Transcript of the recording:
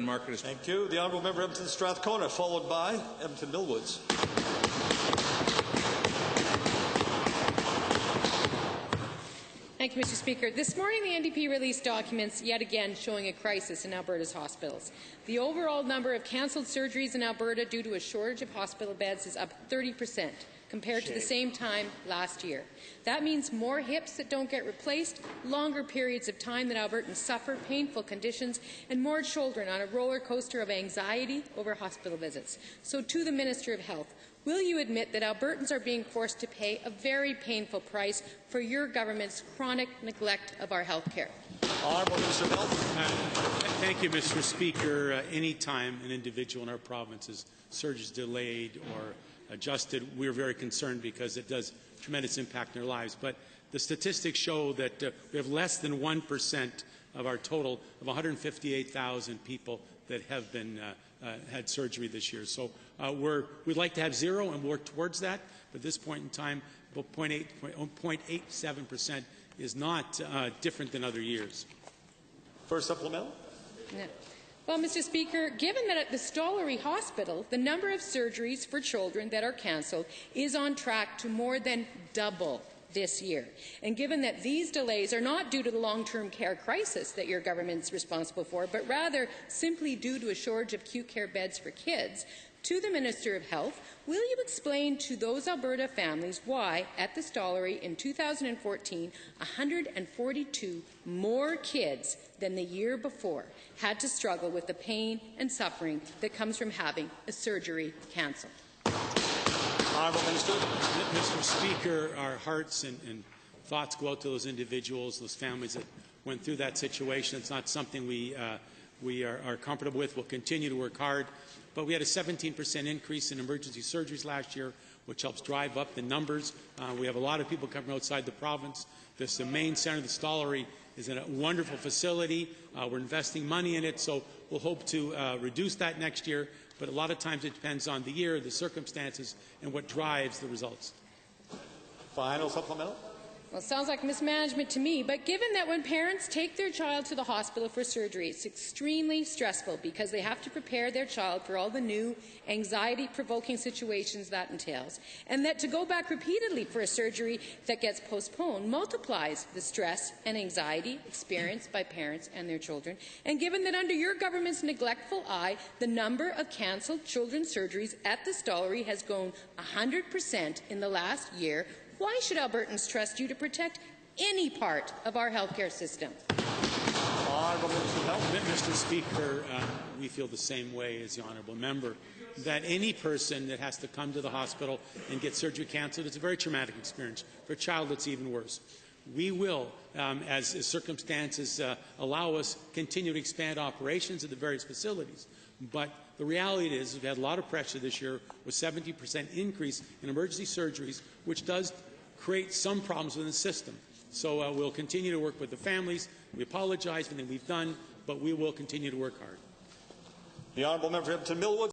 Market. Thank you. The Honourable Member Edmonton Strathcona, followed by Edmonton Millwoods. Thank you, Mr. Speaker. This morning, the NDP released documents yet again showing a crisis in Alberta's hospitals. The overall number of cancelled surgeries in Alberta due to a shortage of hospital beds is up 30% compared to the same time last year. That means more hips that don't get replaced, longer periods of time that Albertans suffer painful conditions, and more children on a roller coaster of anxiety over hospital visits. So to the Minister of Health, will you admit that Albertans are being forced to pay a very painful price for your government's chronic neglect of our health care? Honourable Minister of Health. Thank you, Mr. Speaker. Any time an individual in our province is surgery delayed or adjusted, we're very concerned because it does tremendous impact in their lives. But the statistics show that we have less than 1% of our total of 158,000 people that have been had surgery this year. So we'd like to have zero and work towards that. But at this point in time, about 0.87% is not different than other years. First supplemental. No. Well, Mr. Speaker, given that at the Stollery Hospital, the number of surgeries for children that are cancelled is on track to more than double this year, and given that these delays are not due to the long-term care crisis that your government is responsible for, but rather simply due to a shortage of acute care beds for kids, to the Minister of Health, will you explain to those Alberta families why, at the Stollery in 2014, 142 more kids than the year before had to struggle with the pain and suffering that comes from having a surgery cancelled? Honourable Minister. Mr. Speaker, our hearts and thoughts go out to those individuals, those families that went through that situation. It's not something we are comfortable with. We'll continue to work hard. But we had a 17% increase in emergency surgeries last year, which helps drive up the numbers. We have a lot of people coming outside the province. The main centre, the Stollery, is in a wonderful facility. We're investing money in it, so we'll hope to reduce that next year. But a lot of times it depends on the year, the circumstances, and what drives the results. Final supplemental. Well, it sounds like mismanagement to me, but given that when parents take their child to the hospital for surgery, it's extremely stressful because they have to prepare their child for all the new anxiety-provoking situations that entails, and that to go back repeatedly for a surgery that gets postponed multiplies the stress and anxiety experienced by parents and their children, and given that under your government's neglectful eye, the number of cancelled children's surgeries at the Stollery has grown 100% in the last year, why should Albertans trust you to protect any part of our healthcare system? Mr. Speaker, we feel the same way as the honourable member, that any person that has to come to the hospital and get surgery cancelled, it's a very traumatic experience. For a child, it's even worse. We will, as circumstances allow us, continue to expand operations at the various facilities. But the reality is we've had a lot of pressure this year with 70% increase in emergency surgeries, which does create some problems within the system. So we'll continue to work with the families. We apologize for anything we've done, but we will continue to work hard. The Honourable Member for Edmonton Millwoods.